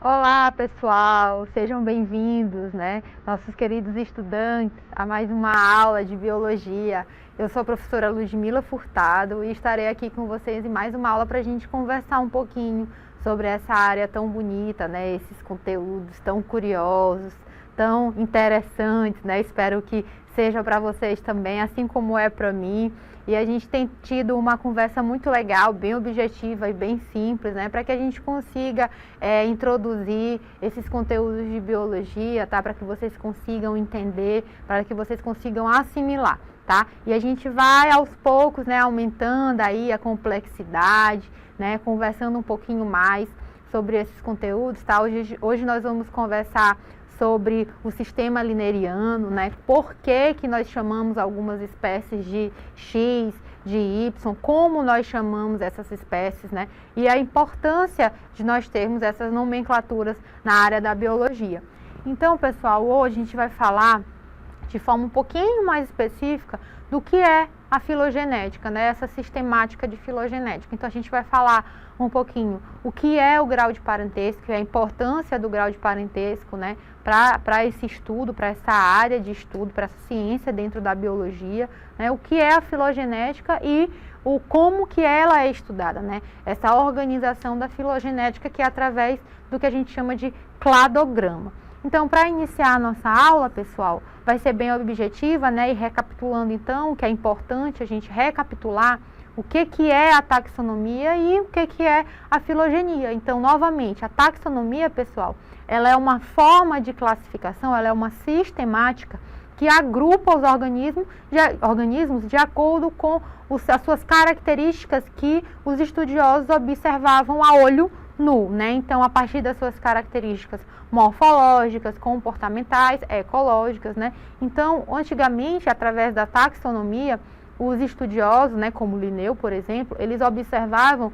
Olá, pessoal, sejam bem-vindos, nossos queridos estudantes, a mais uma aula de biologia. Eu sou a professora Ludmila Furtado e estarei aqui com vocês em mais uma aula para a gente conversar um pouquinho sobre essa área tão bonita, esses conteúdos tão curiosos, tão interessantes, Espero que seja para vocês também, assim como é para mim. E a gente tem tido uma conversa muito legal, bem objetiva e bem simples, para que a gente consiga introduzir esses conteúdos de biologia, tá? Para que vocês consigam entender, para que vocês consigam assimilar, tá? E a gente vai aos poucos, aumentando aí a complexidade, conversando um pouquinho mais sobre esses conteúdos, tá? Hoje nós vamos conversar sobre o sistema lineriano, por que nós chamamos algumas espécies de X, de Y, como nós chamamos essas espécies, e a importância de nós termos essas nomenclaturas na área da biologia. Então, pessoal, hoje a gente vai falar de forma um pouquinho mais específica do que é a filogenética, essa sistemática de filogenética. Então, a gente vai falar um pouquinho o que é o grau de parentesco e a importância do grau de parentesco, para esse estudo, para essa área de estudo, para essa ciência dentro da biologia, o que é a filogenética e como que ela é estudada, essa organização da filogenética que é através do que a gente chama de cladograma. Então, para iniciar a nossa aula, pessoal, vai ser bem objetiva, e recapitulando então, que é importante a gente recapitular o que é a taxonomia e o que é a filogenia. Então, novamente, a taxonomia, pessoal, ela é uma forma de classificação, ela é uma sistemática que agrupa os organismos de acordo com as suas características que os estudiosos observavam a olho nu, Então, a partir das suas características morfológicas, comportamentais, ecológicas, Então, antigamente, através da taxonomia, os estudiosos, como Linneu, por exemplo, eles observavam,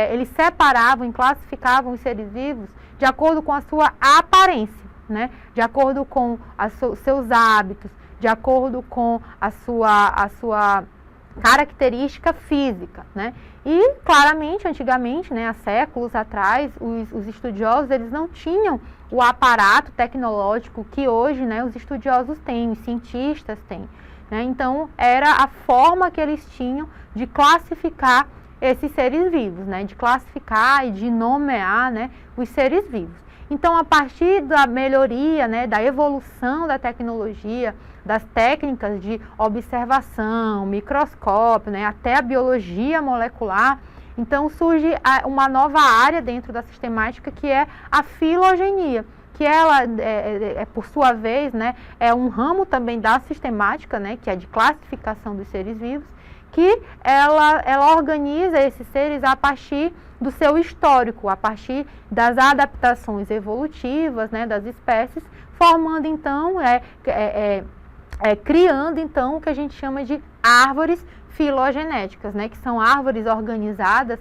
eles separavam e classificavam os seres vivos de acordo com a sua aparência, de acordo com seus hábitos, de acordo com a sua característica física, E, claramente, antigamente, há séculos atrás, os estudiosos eles não tinham o aparato tecnológico que hoje os estudiosos têm, os cientistas têm. Então, era a forma que eles tinham de classificar esses seres vivos, de classificar e de nomear os seres vivos. Então, a partir da melhoria, da evolução da tecnologia, das técnicas de observação, microscópio, até a biologia molecular, então surge uma nova área dentro da sistemática que é a filogenia, que ela, por sua vez, é um ramo também da sistemática, que é de classificação dos seres vivos, que ela organiza esses seres a partir do seu histórico, a partir das adaptações evolutivas, das espécies, formando então, criando então o que a gente chama de árvores filogenéticas, que são árvores organizadas,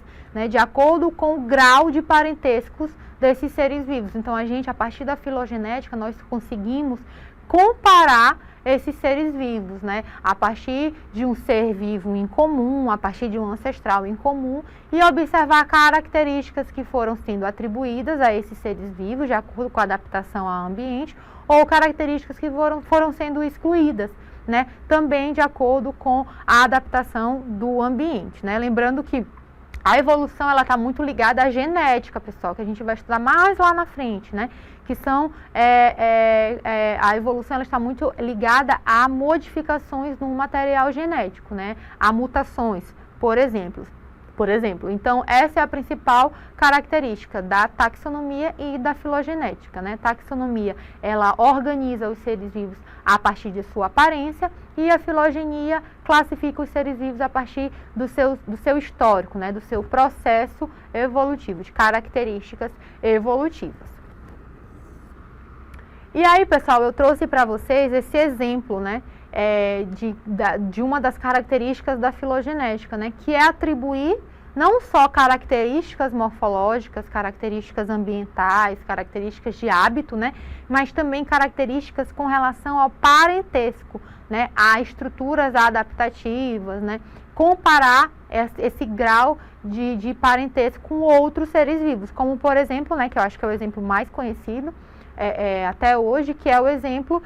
de acordo com o grau de parentescos desses seres vivos. Então, a partir da filogenética, nós conseguimos comparar esses seres vivos, a partir de um ser vivo em comum, a partir de um ancestral em comum, e observar características que foram sendo atribuídas a esses seres vivos, de acordo com a adaptação ao ambiente, ou características que foram sendo excluídas, também de acordo com a adaptação do ambiente, Lembrando que a evolução ela está muito ligada à genética, pessoal, que a gente vai estudar mais lá na frente, Que são a evolução ela está muito ligada a modificações no material genético, A mutações, por exemplo. Então, essa é a principal característica da taxonomia e da filogenética, Taxonomia, ela organiza os seres vivos a partir de sua aparência e a filogenia classifica os seres vivos a partir do seu histórico, do seu processo evolutivo, de características evolutivas. E aí, pessoal, eu trouxe para vocês esse exemplo, de uma das características da filogenética, que é atribuir não só características morfológicas, características ambientais, características de hábito, né, mas também características com relação ao parentesco, né, a estruturas adaptativas, né, comparar esse grau de parentesco com outros seres vivos, como por exemplo, né, que eu acho que é o exemplo mais conhecido até hoje, que é o exemplo,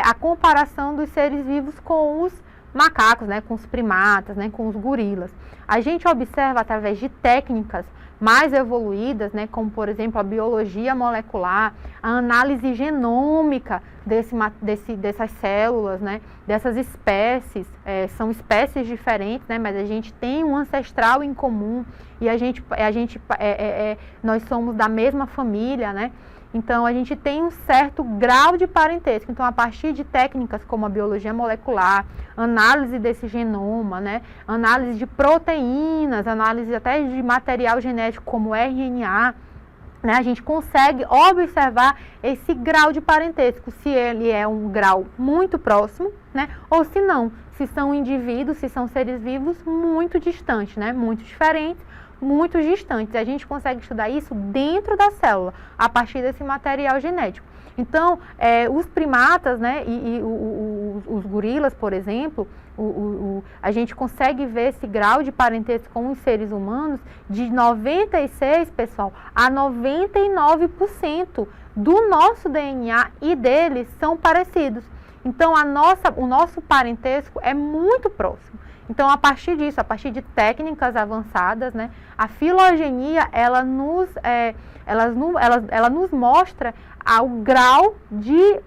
a comparação dos seres vivos com os macacos, né, com os primatas, né, com os gorilas. A gente observa através de técnicas mais evoluídas, né, como por exemplo a biologia molecular, a análise genômica dessas células, né, dessas espécies, são espécies diferentes, né, mas a gente tem um ancestral em comum e nós somos da mesma família, né? Então, a gente tem um certo grau de parentesco. Então, a partir de técnicas como a biologia molecular, análise desse genoma, né, análise de proteínas, análise até de material genético como RNA, né, a gente consegue observar esse grau de parentesco, se ele é um grau muito próximo, né, ou se não, se são indivíduos, se são seres vivos muito distantes, né, muito diferentes, muito distantes. A gente consegue estudar isso dentro da célula, a partir desse material genético. Então, os primatas, né, e os gorilas, por exemplo, a gente consegue ver esse grau de parentesco com os seres humanos de 96, pessoal, a 99% do nosso DNA e deles são parecidos. Então, o nosso parentesco é muito próximo. Então, a partir disso, a partir de técnicas avançadas, né, a filogenia, ela nos mostra o grau de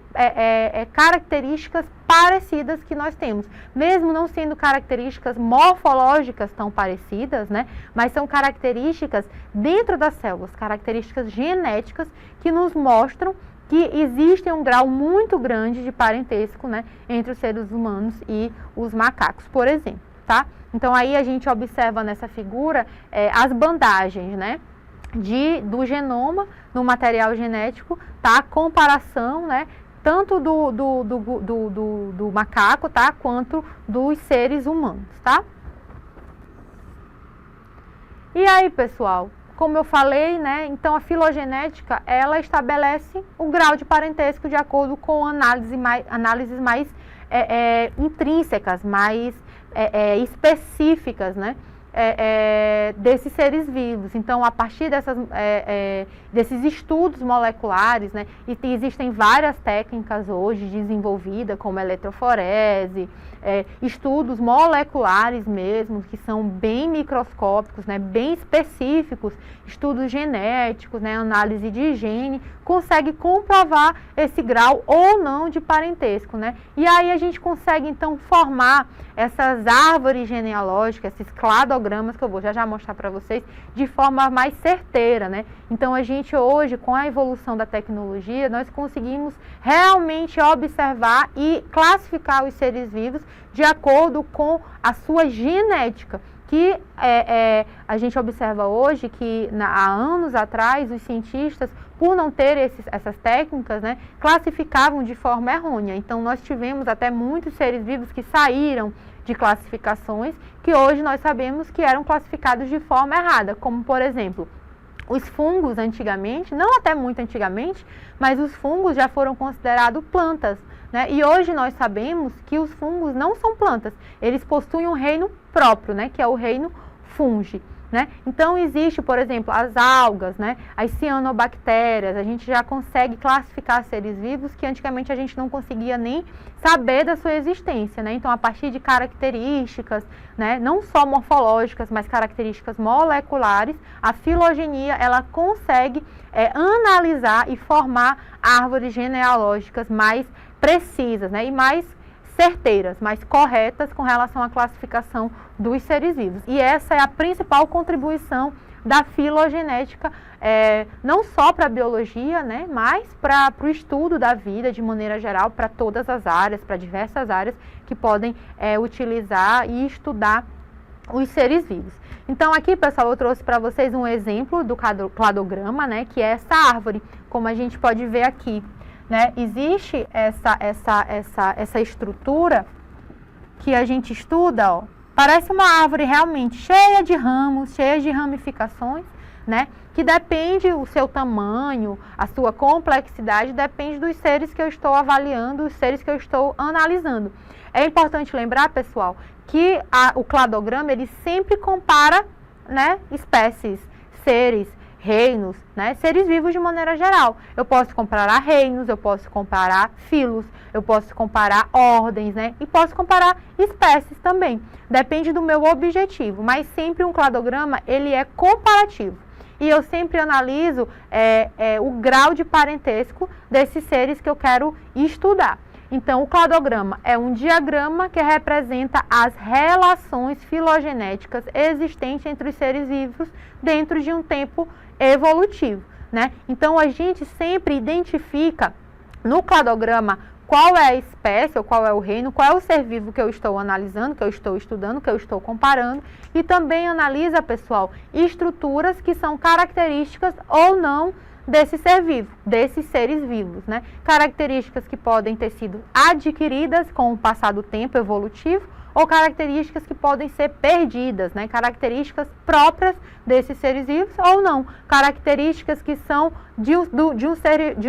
características parecidas que nós temos. Mesmo não sendo características morfológicas tão parecidas, né, mas são características dentro das células, características genéticas que nos mostram que existe um grau muito grande de parentesco, né, entre os seres humanos e os macacos, por exemplo. Tá? Então, aí a gente observa nessa figura as bandagens, né, do genoma no material genético, tá? A comparação, né, tanto do macaco, tá, quanto dos seres humanos, tá? E aí, pessoal, como eu falei, né, então a filogenética, ela estabelece o grau de parentesco de acordo com análises mais intrínsecas, mais específicas, né, desses seres vivos. Então, a partir desses estudos moleculares, né, e existem várias técnicas hoje desenvolvidas, como eletroforese, estudos moleculares mesmo, que são bem microscópicos, né, bem específicos, estudos genéticos, né, análise de gene, consegue comprovar esse grau ou não de parentesco, né? E aí a gente consegue então formar essas árvores genealógicas, esses cladogramas que eu vou já mostrar para vocês de forma mais certeira, né? Então a gente hoje, com a evolução da tecnologia, nós conseguimos realmente observar e classificar os seres vivos de acordo com a sua genética, que a gente observa hoje que há anos atrás os cientistas, por não ter essas técnicas, né, classificavam de forma errônea. Então nós tivemos até muitos seres vivos que saíram de classificações que hoje nós sabemos que eram classificados de forma errada, como por exemplo, os fungos antigamente, não até muito antigamente, mas os fungos já foram considerados plantas, né? E hoje nós sabemos que os fungos não são plantas, eles possuem um reino próprio, né? Que é o reino fungi, né? Então existe, por exemplo, as algas, né? As cianobactérias, a gente já consegue classificar seres vivos que antigamente a gente não conseguia nem saber da sua existência, né? Então a partir de características, né, não só morfológicas, mas características moleculares, a filogenia ela consegue analisar e formar árvores genealógicas mais precisas, né, e mais certeiras, mais corretas com relação à classificação dos seres vivos. E essa é a principal contribuição da filogenética, não só para a biologia, né, mas para o estudo da vida de maneira geral, para todas as áreas, para diversas áreas que podem utilizar e estudar os seres vivos. Então aqui, pessoal, eu trouxe para vocês um exemplo do cladograma, né, que é essa árvore, como a gente pode ver aqui. Né? Existe essa estrutura que a gente estuda, ó, Parece uma árvore realmente cheia de ramos, cheia de ramificações, né? Que depende o seu tamanho, a sua complexidade, depende dos seres que eu estou avaliando, os seres que eu estou analisando. É importante lembrar, pessoal, que o cladograma, ele sempre compara, né, espécies, seres, reinos, né, seres vivos de maneira geral. Eu posso comparar reinos, eu posso comparar filos, eu posso comparar ordens, né, e posso comparar espécies também. Depende do meu objetivo, mas sempre um cladograma, ele é comparativo. E eu sempre analiso o grau de parentesco desses seres que eu quero estudar. Então, o cladograma é um diagrama que representa as relações filogenéticas existentes entre os seres vivos dentro de um tempo evolutivo, né? Então, a gente sempre identifica no cladograma qual é a espécie, ou qual é o reino, qual é o ser vivo que eu estou analisando, que eu estou estudando, que eu estou comparando, e também analisa, pessoal, estruturas que são características ou não desse ser vivo, desses seres vivos, né? Características que podem ter sido adquiridas com o passar do tempo evolutivo, ou características que podem ser perdidas, né? Características próprias desses seres vivos ou não, características que são de um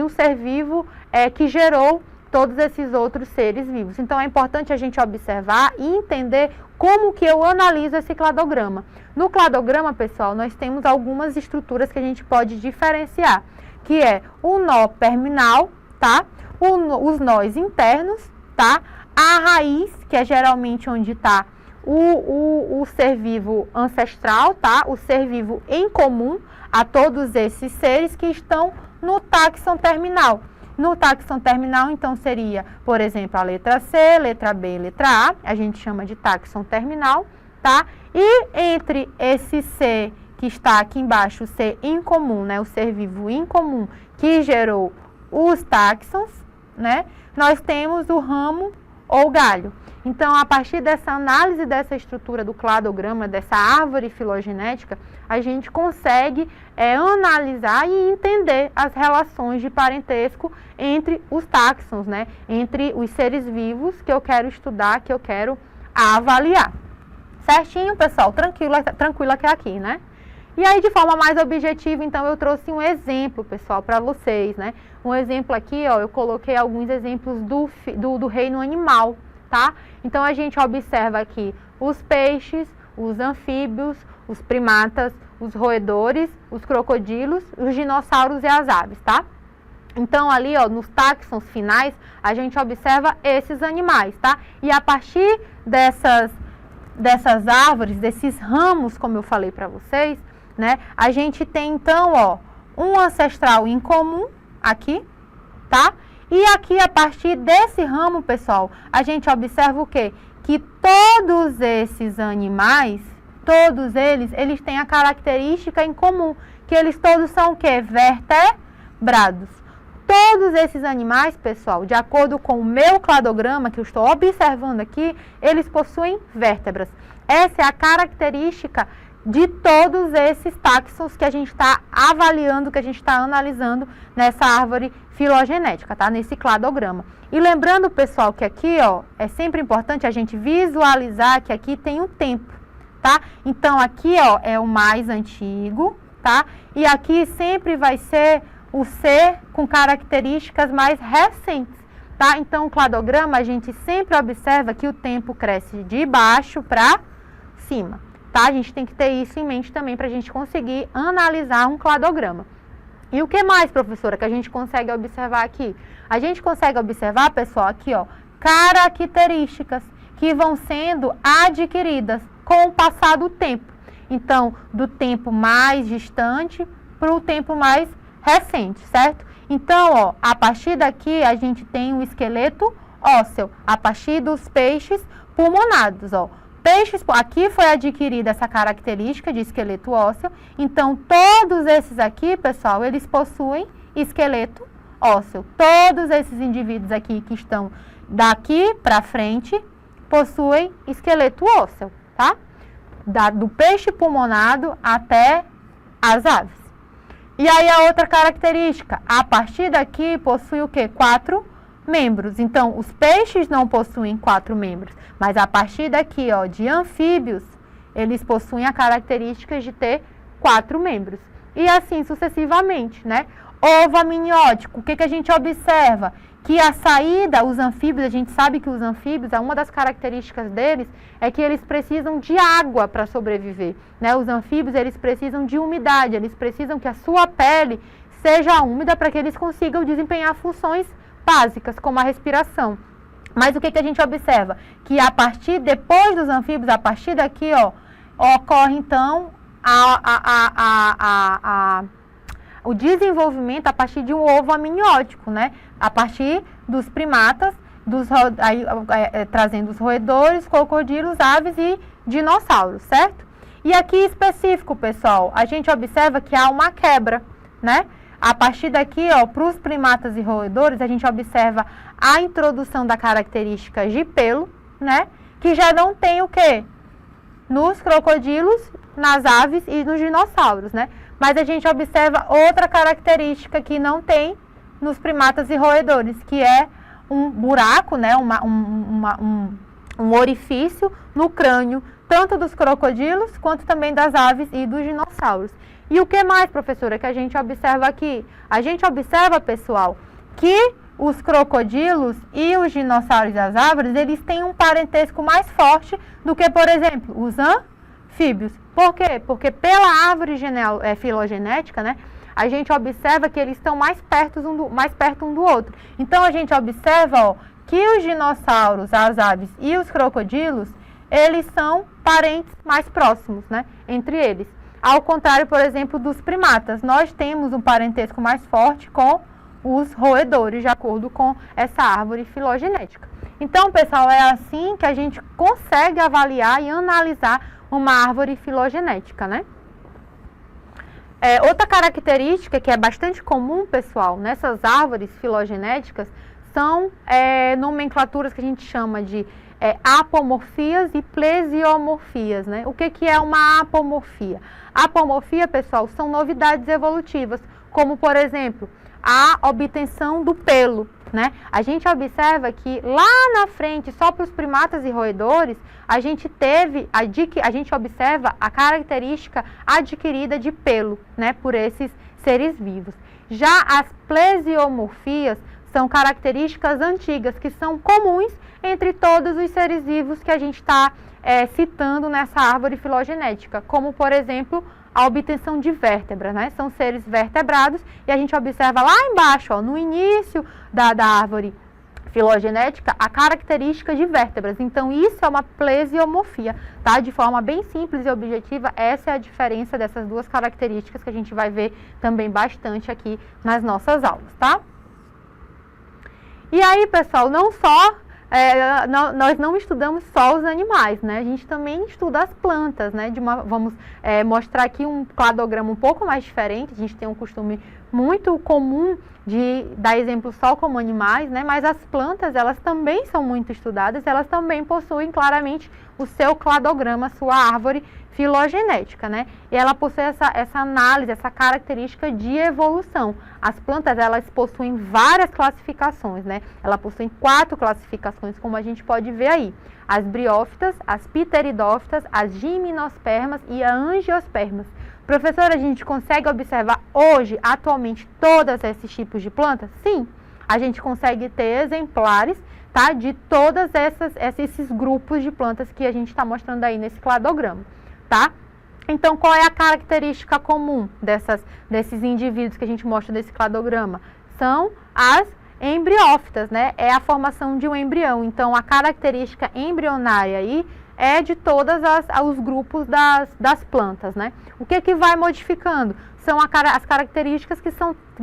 ser vivo que gerou todos esses outros seres vivos. Então, é importante a gente observar e entender como que eu analiso esse cladograma. No cladograma, pessoal, nós temos algumas estruturas que a gente pode diferenciar, que é o nó terminal, tá? Os nós internos, tá? A raiz, que é geralmente onde está o ser vivo ancestral, tá? O ser vivo em comum a todos esses seres que estão no táxon terminal. No táxon terminal, então, seria, por exemplo, a letra C, letra B, letra A, a gente chama de táxon terminal, tá? E entre esse C que está aqui embaixo, o C incomum, né? O ser vivo incomum que gerou os táxons, né? Nós temos o ramo ou galho. Então, a partir dessa análise dessa estrutura do cladograma, dessa árvore filogenética, a gente consegue analisar e entender as relações de parentesco entre os táxons, né? Entre os seres vivos que eu quero estudar, que eu quero avaliar. Certinho, pessoal? Tranquila que é aqui, né? E aí, de forma mais objetiva, então, eu trouxe um exemplo, pessoal, para vocês, né? Um exemplo aqui, ó, eu coloquei alguns exemplos do reino animal, tá? Então, a gente observa aqui os peixes, os anfíbios, os primatas, os roedores, os crocodilos, os dinossauros e as aves, tá? Então, ali, ó, nos táxons finais, a gente observa esses animais, tá? E a partir dessas árvores, desses ramos, como eu falei para vocês, né? A gente tem, então, ó, um ancestral em comum aqui, tá? E aqui, a partir desse ramo, pessoal, a gente observa o quê? Que todos esses animais, todos eles têm a característica em comum, que eles todos são o quê? Vertebrados. Todos esses animais, pessoal, de acordo com o meu cladograma, que eu estou observando aqui, eles possuem vértebras. Essa é a característica de todos esses táxons que a gente está avaliando, que a gente está analisando nessa árvore filogenética, tá? Nesse cladograma. E lembrando, pessoal, que aqui, ó, é sempre importante a gente visualizar que aqui tem um tempo, tá? Então, aqui, ó, é o mais antigo, tá? E aqui sempre vai ser o ser com características mais recentes, tá? Então, o cladograma, a gente sempre observa que o tempo cresce de baixo para cima, tá? A gente tem que ter isso em mente também para a gente conseguir analisar um cladograma. E o que mais, professora, que a gente consegue observar aqui? A gente consegue observar, pessoal, aqui, ó, características que vão sendo adquiridas com o passar do tempo. Então, do tempo mais distante para o tempo mais recente, certo? Então, ó, a partir daqui a gente tem o esqueleto ósseo, a partir dos peixes pulmonados, ó. Peixes, aqui foi adquirida essa característica de esqueleto ósseo, então todos esses aqui, pessoal, eles possuem esqueleto ósseo. Todos esses indivíduos aqui que estão daqui para frente possuem esqueleto ósseo, tá? Do peixe pulmonado até as aves. E aí a outra característica, a partir daqui possui o quê? 4 membros. Então, os peixes não possuem 4 membros, mas a partir daqui, ó, de anfíbios, eles possuem a característica de ter 4 membros. E assim sucessivamente, né? Ovo amniótico, o que a gente observa? Que a saída, os anfíbios, a gente sabe que os anfíbios, uma das características deles é que eles precisam de água para sobreviver, né? Os anfíbios, eles precisam de umidade, eles precisam que a sua pele seja úmida para que eles consigam desempenhar funções básicas, como a respiração. Mas o que a gente observa? Que a partir, depois dos anfíbios, a partir daqui, ó, ocorre então o desenvolvimento a partir de um ovo amniótico, né? A partir dos primatas, trazendo os roedores, crocodilos, aves e dinossauros, certo? E aqui específico, pessoal, a gente observa que há uma quebra, né? A partir daqui, ó, para os primatas e roedores, a gente observa a introdução da característica de pelo, né? Que já não tem o quê? Nos crocodilos, nas aves e nos dinossauros, né? Mas a gente observa outra característica que não tem nos primatas e roedores, que é um buraco, né? Um orifício no crânio, tanto dos crocodilos quanto também das aves e dos dinossauros. E o que mais, professora, que a gente observa aqui? A gente observa, pessoal, que os crocodilos e os dinossauros das árvores, eles têm um parentesco mais forte do que, por exemplo, os anfíbios. Por quê? Porque pela árvore filogenética, né, a gente observa que eles estão mais perto um do outro. Então, a gente observa, ó, que os dinossauros, as aves e os crocodilos, eles são parentes mais próximos, né, entre eles. Ao contrário, por exemplo, dos primatas, nós temos um parentesco mais forte com os roedores, de acordo com essa árvore filogenética. Então, pessoal, é assim que a gente consegue avaliar e analisar uma árvore filogenética, né? Outra característica que é bastante comum, pessoal, nessas árvores filogenéticas, são nomenclaturas que a gente chama de apomorfias e plesiomorfias, né? O que é uma apomorfia? Apomorfia, pessoal, são novidades evolutivas, como, por exemplo, a obtenção do pelo, né? A gente observa que lá na frente, só para os primatas e roedores, a gente observa a característica adquirida de pelo, né, por esses seres vivos. Já as plesiomorfias são características antigas, que são comuns entre todos os seres vivos que a gente está citando nessa árvore filogenética, como, por exemplo, a obtenção de vértebras, né? São seres vertebrados e a gente observa lá embaixo, ó, no início da árvore filogenética, a característica de vértebras. Então, isso é uma plesiomorfia, tá? De forma bem simples e objetiva, essa é a diferença dessas duas características que a gente vai ver também bastante aqui nas nossas aulas, tá? E aí, pessoal, nós não estudamos só os animais, né? A gente também estuda as plantas, né? Vamos mostrar aqui um cladograma um pouco mais diferente. A gente tem um costume muito comum de dar exemplo só como animais, né? Mas as plantas, elas também são muito estudadas, elas também possuem claramente o seu cladograma, sua árvore filogenética, né? E ela possui essa análise, essa característica de evolução. As plantas, elas possuem várias classificações, né? Elas possuem 4 classificações, como a gente pode ver aí. As briófitas, as pteridófitas, as gimnospermas e a angiospermas. Professora, a gente consegue observar hoje, atualmente, todos esses tipos de plantas? Sim, a gente consegue ter exemplares, tá, de todos esses grupos de plantas que a gente está mostrando aí nesse cladograma, tá? Então, qual é a característica comum desses indivíduos que a gente mostra nesse cladograma? São as embriófitas, né? É a formação de um embrião. Então, a característica embrionária aí é de todos os grupos das plantas, né? O que vai modificando? São as características que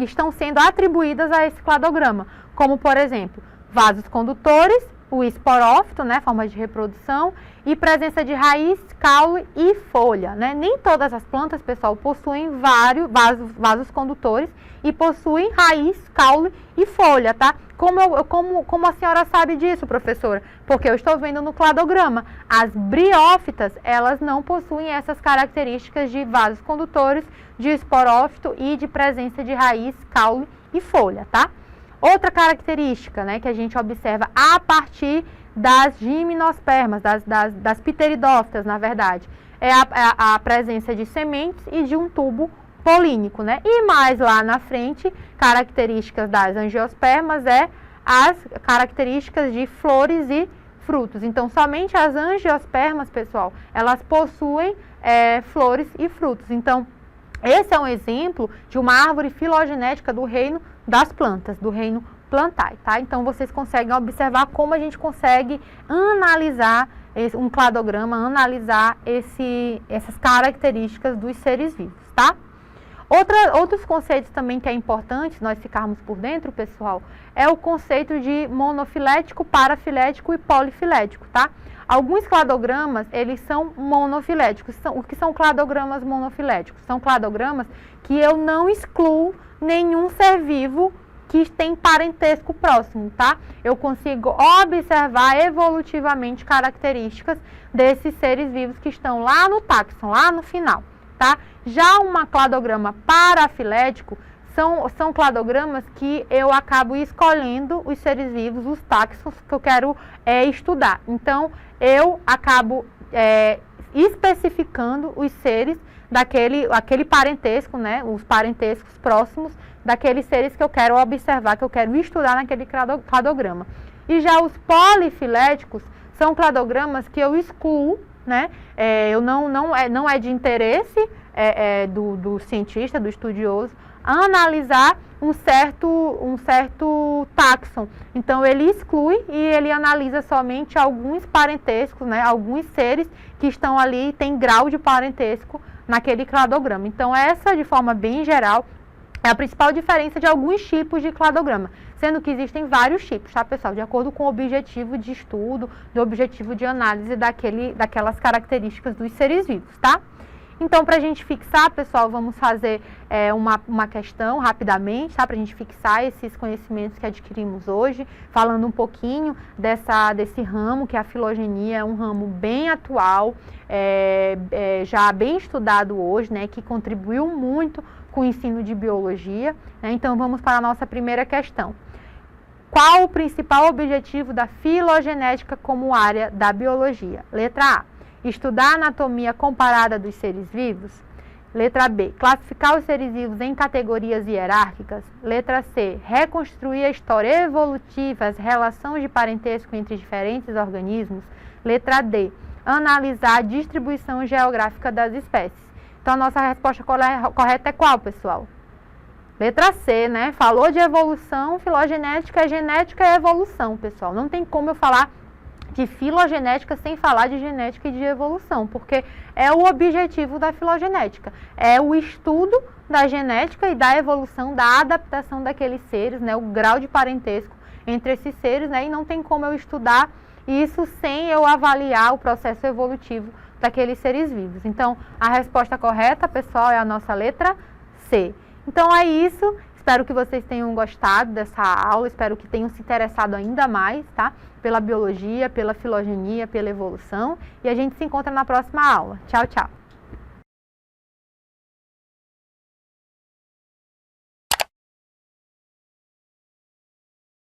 estão sendo atribuídas a esse cladograma, como, por exemplo, vasos condutores, o esporófito, né, forma de reprodução, e presença de raiz, caule e folha, né? Nem todas as plantas, pessoal, possuem vários vasos condutores e possuem raiz, caule e folha, tá? Como a senhora sabe disso, professora? Porque eu estou vendo no cladograma. As briófitas, elas não possuem essas características de vasos condutores, de esporófito e de presença de raiz, caule e folha, tá? Outra característica, né, que a gente observa a partir das gimnospermas, das pteridófitas, na verdade, é a presença de sementes e de um tubo polínico, né? E mais lá na frente, características das angiospermas as características de flores e frutos. Então, somente as angiospermas, pessoal, elas possuem flores e frutos. Então, esse é um exemplo de uma árvore filogenética do reino das plantas, do reino Plantae, tá? Então, vocês conseguem observar como a gente consegue analisar um cladograma, analisar essas características dos seres vivos, tá? Outros conceitos também que é importante nós ficarmos por dentro, pessoal, é o conceito de monofilético, parafilético e polifilético, tá? Alguns cladogramas, eles são monofiléticos. O que são cladogramas monofiléticos? São cladogramas que eu não excluo nenhum ser vivo que tem parentesco próximo, tá? Eu consigo observar evolutivamente características desses seres vivos que estão lá no táxon, lá no final, tá? Já um cladograma parafilético são cladogramas que eu acabo escolhendo os seres vivos, os táxons que eu quero estudar. Então, eu acabo especificando os seres aquele parentesco, né? Os parentescos próximos daqueles seres que eu quero observar, que eu quero estudar naquele cladograma. E já os polifiléticos são cladogramas que eu excluo, né? Não é de interesse do cientista, do estudioso, analisar um certo táxon. Então, ele exclui e ele analisa somente alguns parentescos, né? Alguns seres que estão ali, tem grau de parentesco naquele cladograma. Então, essa, de forma bem geral, é a principal diferença de alguns tipos de cladograma, sendo que existem vários tipos, tá, pessoal? De acordo com o objetivo de estudo, do objetivo de análise daquelas características dos seres vivos, tá? Então, para a gente fixar, pessoal, vamos fazer uma questão rapidamente, tá? Para a gente fixar esses conhecimentos que adquirimos hoje, falando um pouquinho desse ramo, que é a filogenia, é um ramo bem atual, já bem estudado hoje, né? Que contribuiu muito com o ensino de biologia, né? Então, vamos para a nossa primeira questão. Qual o principal objetivo da filogenética como área da biologia? Letra A, estudar a anatomia comparada dos seres vivos. Letra B, classificar os seres vivos em categorias hierárquicas. Letra C, reconstruir a história evolutiva, as relações de parentesco entre diferentes organismos. Letra D, analisar a distribuição geográfica das espécies. Então, a nossa resposta correta é qual, pessoal? Letra C, né? Falou de evolução, filogenética, genética é evolução, pessoal. Não tem como eu falar de filogenética sem falar de genética e de evolução, porque é o objetivo da filogenética. É o estudo da genética e da evolução, da adaptação daqueles seres, né? O grau de parentesco entre esses seres, né? E não tem como eu estudar isso sem eu avaliar o processo evolutivo daqueles seres vivos. Então, a resposta correta, pessoal, é a nossa letra C. Então, é isso. Espero que vocês tenham gostado dessa aula, espero que tenham se interessado ainda mais, tá? Pela biologia, pela filogenia, pela evolução. E a gente se encontra na próxima aula. Tchau, tchau!